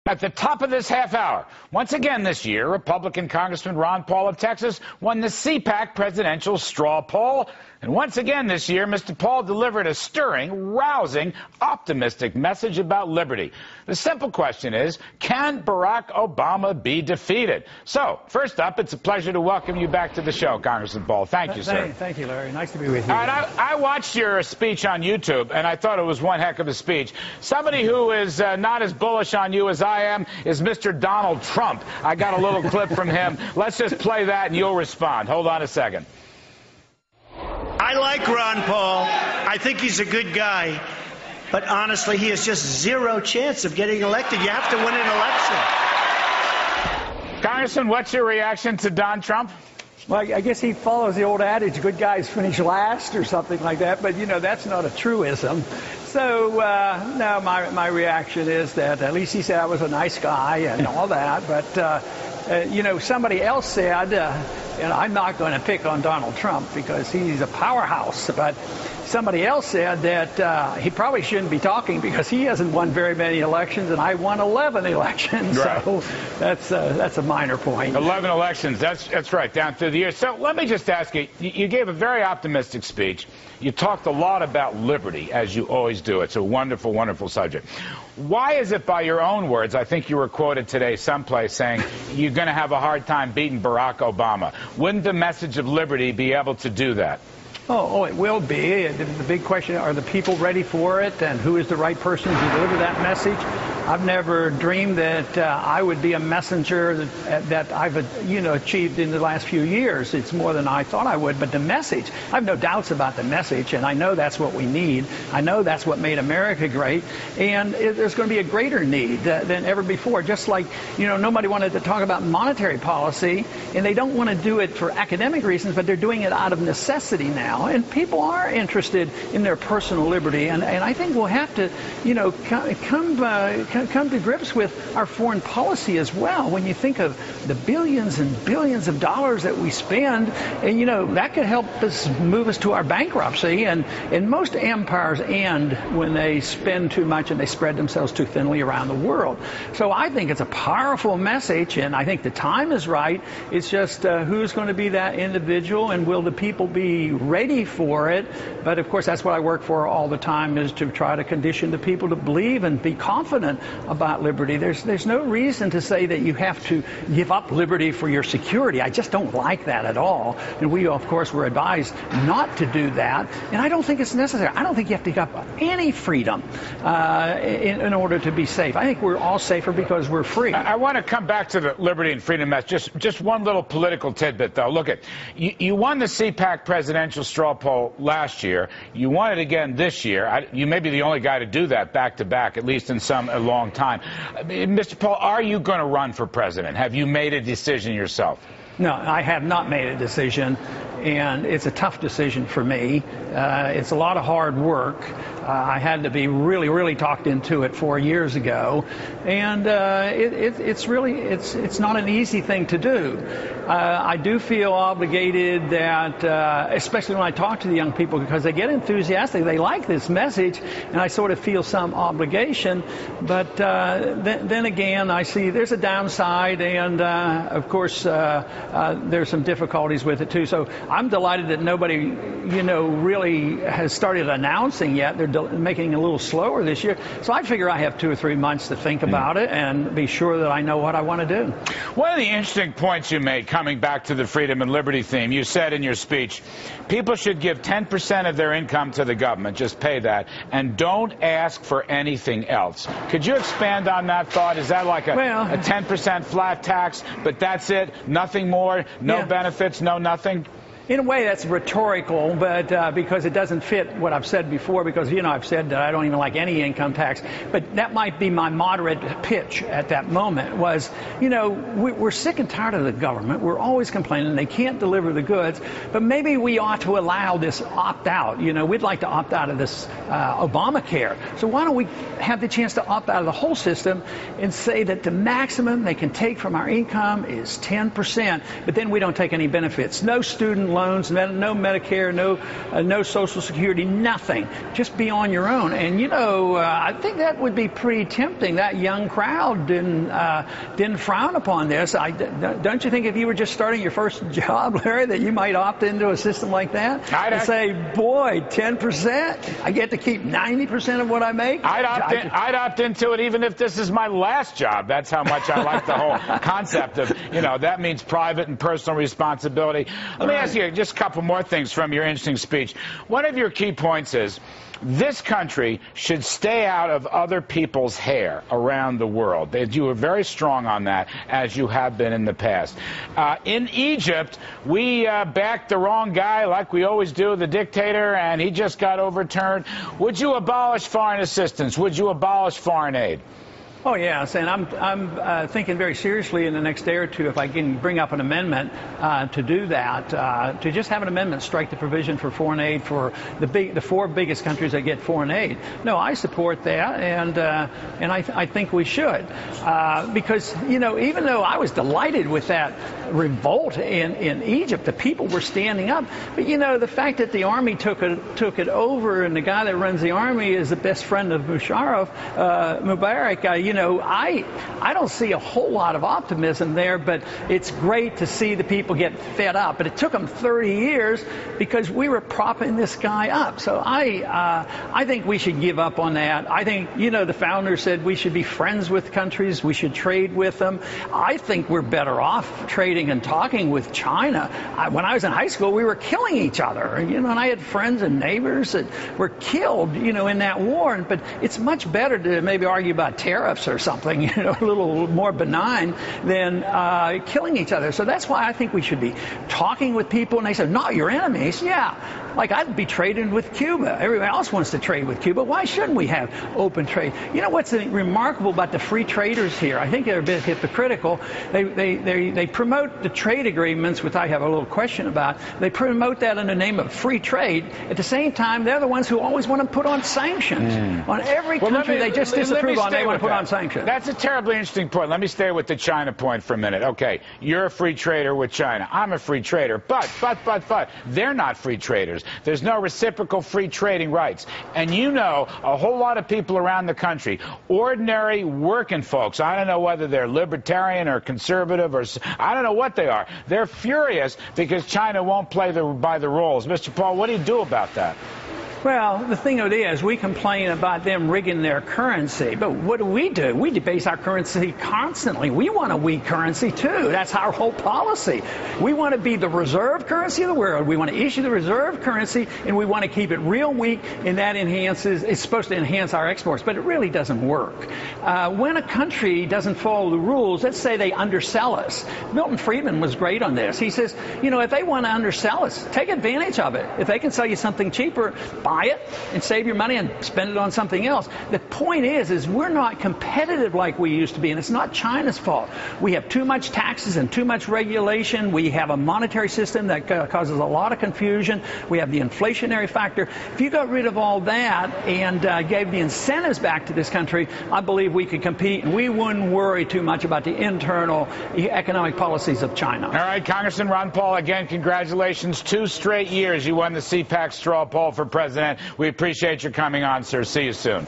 At the top of this half hour, once again this year, Republican Congressman Ron Paul of Texas won the CPAC presidential straw poll. And once again this year, Mr. Paul delivered a stirring, rousing, optimistic message about liberty. The simple question is, can Barack Obama be defeated? So, first up, it's a pleasure to welcome you back to the show, Congressman Paul. Thank you, sir. Thank you, Larry. Nice to be with you. All right, I watched your speech on YouTube, and I thought it was one heck of a speech. Somebody who is not as bullish on you as I am is Mr. Donald Trump. I got a little clip from him. Let's just play that, and you'll respond. Hold on a second. I like Ron Paul. I think he's a good guy. But honestly, he has just zero chance of getting elected. You have to win an election. Congressman, what's your reaction to Don Trump? Well, I guess he follows the old adage, good guys finish last or something like that. But, you know, that's not a truism. So, no, my reaction is that at least he said I was a nice guy and all that. But, you know, somebody else said, and I'm not going to pick on Donald Trump because he's a powerhouse, but somebody else said that he probably shouldn't be talking because he hasn't won very many elections, and I won 11 elections. Right. So that's a minor point. 11 elections, that's right, down through the years. So let me just ask you, you gave a very optimistic speech. You talked a lot about liberty, as you always do. It's a wonderful, wonderful subject. Why is it, by your own words, I think you were quoted today someplace saying you're going to have a hard time beating Barack Obama? Wouldn't the message of liberty be able to do that? Oh, it will be. The big question, are the people ready for it, and who is the right person to deliver that message? I've never dreamed that I would be a messenger that I've achieved in the last few years. It's more than I thought I would, but the message, I have no doubts about the message, and I know that's what we need. I know that's what made America great, and there's going to be a greater need than ever before. Just like, nobody wanted to talk about monetary policy, and they don't want to do it for academic reasons, but they're doing it out of necessity now. And people are interested in their personal liberty, and I think we'll have to, come to grips with our foreign policy as well. When you think of the billions and billions of dollars that we spend, and that could help us move us to our bankruptcy. And most empires end when they spend too much and they spread themselves too thinly around the world. So I think it's a powerful message, and I think the time is right. It's just who's going to be that individual, and will the people be ready for it? But of course, that's what I work for all the time, is to try to condition the people to believe and be confident about liberty. There's no reason to say that you have to give up liberty for your security. I just don't like that at all. And we, of course, were advised not to do that. And I don't think it's necessary. I don't think you have to give up any freedom in order to be safe. I think we're all safer because we're free. I want to come back to the liberty and freedom message. Just one little political tidbit, though. Look, you won the CPAC presidential straw poll last year. You won it again this year. You may be the only guy to do that back-to-back, at least in a long time. Mr. Paul, are you going to run for president? Have you made a decision yourself? No, I have not made a decision, and it's a tough decision for me. It's a lot of hard work. I had to be really, really talked into it 4 years ago, and it's not an easy thing to do. I do feel obligated that, especially when I talk to the young people, because they get enthusiastic, they like this message, and I sort of feel some obligation. But then again, I see there's a downside, and of course, there's some difficulties with it too. So I'm delighted that nobody, really has started announcing yet. They're making it a little slower this year. So I figure I have 2 or 3 months to think about it and be sure that I know what I want to do. One of the interesting points you made, coming back to the freedom and liberty theme, you said in your speech, people should give 10% of their income to the government, just pay that, and don't ask for anything else. Could you expand on that thought? Is that like a 10% flat tax, but that's it, nothing more, no benefits, no nothing? In a way, that's rhetorical, but because it doesn't fit what I've said before, because, I've said that I don't even like any income tax. But that might be my moderate pitch at that moment was, we're sick and tired of the government. We're always complaining they can't deliver the goods. But maybe we ought to allow this opt-out. We'd like to opt out of this Obamacare. So why don't we have the chance to opt out of the whole system and say that the maximum they can take from our income is 10%, but then we don't take any benefits. No student loans, no Medicare, no Social Security, nothing. Just be on your own. And, you know, I think that would be pretty tempting. That young crowd didn't frown upon this. Don't you think if you were just starting your first job, Larry, that you might opt into a system like that? And say, boy, 10%? I get to keep 90% of what I make? I'd opt into it even if this is my last job. That's how much I like the whole concept of, you know, that means private and personal responsibility. Let me ask you just a couple more things from your interesting speech. One of your key points is this country should stay out of other people's hair around the world. You were very strong on that, as you have been in the past. In Egypt, we backed the wrong guy, like we always do, the dictator, and he just got overturned. Would you abolish foreign assistance? Would you abolish foreign aid? Oh, yes, and I'm thinking very seriously in the next day or two if I can bring up an amendment to do that, to just have an amendment strike the provision for foreign aid for the four biggest countries that get foreign aid. No, I support that, and I think we should, because, you know, even though I was delighted with that revolt in Egypt, the people were standing up, but, you know, the fact that the army took it over and the guy that runs the army is the best friend of Mubarak, you know, I don't see a whole lot of optimism there, but it's great to see the people get fed up. But it took them 30 years because we were propping this guy up. So I think we should give up on that. I think, you know, the founder said we should be friends with countries. We should trade with them. I think we're better off trading and talking with China. When I was in high school, we were killing each other, you know, and I had friends and neighbors that were killed, you know, in that war. But it's much better to maybe argue about tariffs or something, you know, a little more benign than killing each other. So that's why I think we should be talking with people. And they said, not your enemies. Yeah, like I'd be trading with Cuba. Everybody else wants to trade with Cuba. Why shouldn't we have open trade? You know what's remarkable about the free traders here? I think they're a bit hypocritical. They promote the trade agreements, which I have a little question about. They promote that in the name of free trade. At the same time, they're the ones who always want to put on sanctions. On every country they just disapprove on, they want to put on sanctions. That's a terribly interesting point. Let me stay with the China point for a minute. Okay, you're a free trader with China. I'm a free trader. But, they're not free traders. There's no reciprocal free trading rights. And you know a whole lot of people around the country, ordinary working folks, I don't know whether they're libertarian or conservative or I don't know what they are. They're furious because China won't play by the rules. Mr. Paul, what do you do about that? Well, the thing of it is, we complain about them rigging their currency, but what do? We debase our currency constantly. We want a weak currency, too. That's our whole policy. We want to be the reserve currency of the world. We want to issue the reserve currency, and we want to keep it real weak, and that it's supposed to enhance our exports, but it really doesn't work. When a country doesn't follow the rules, let's say they undersell us. Milton Friedman was great on this. He says, you know, if they want to undersell us, take advantage of it. If they can sell you something cheaper, buy it and save your money and spend it on something else. The point is we're not competitive like we used to be, and it's not China's fault. We have too much taxes and too much regulation. We have a monetary system that causes a lot of confusion. We have the inflationary factor. If you got rid of all that and gave the incentives back to this country, I believe we could compete, and we wouldn't worry too much about the internal economic policies of China. All right, Congressman Ron Paul, again, congratulations. 2 straight years you won the CPAC straw poll for president. We appreciate your coming on, sir. See you soon.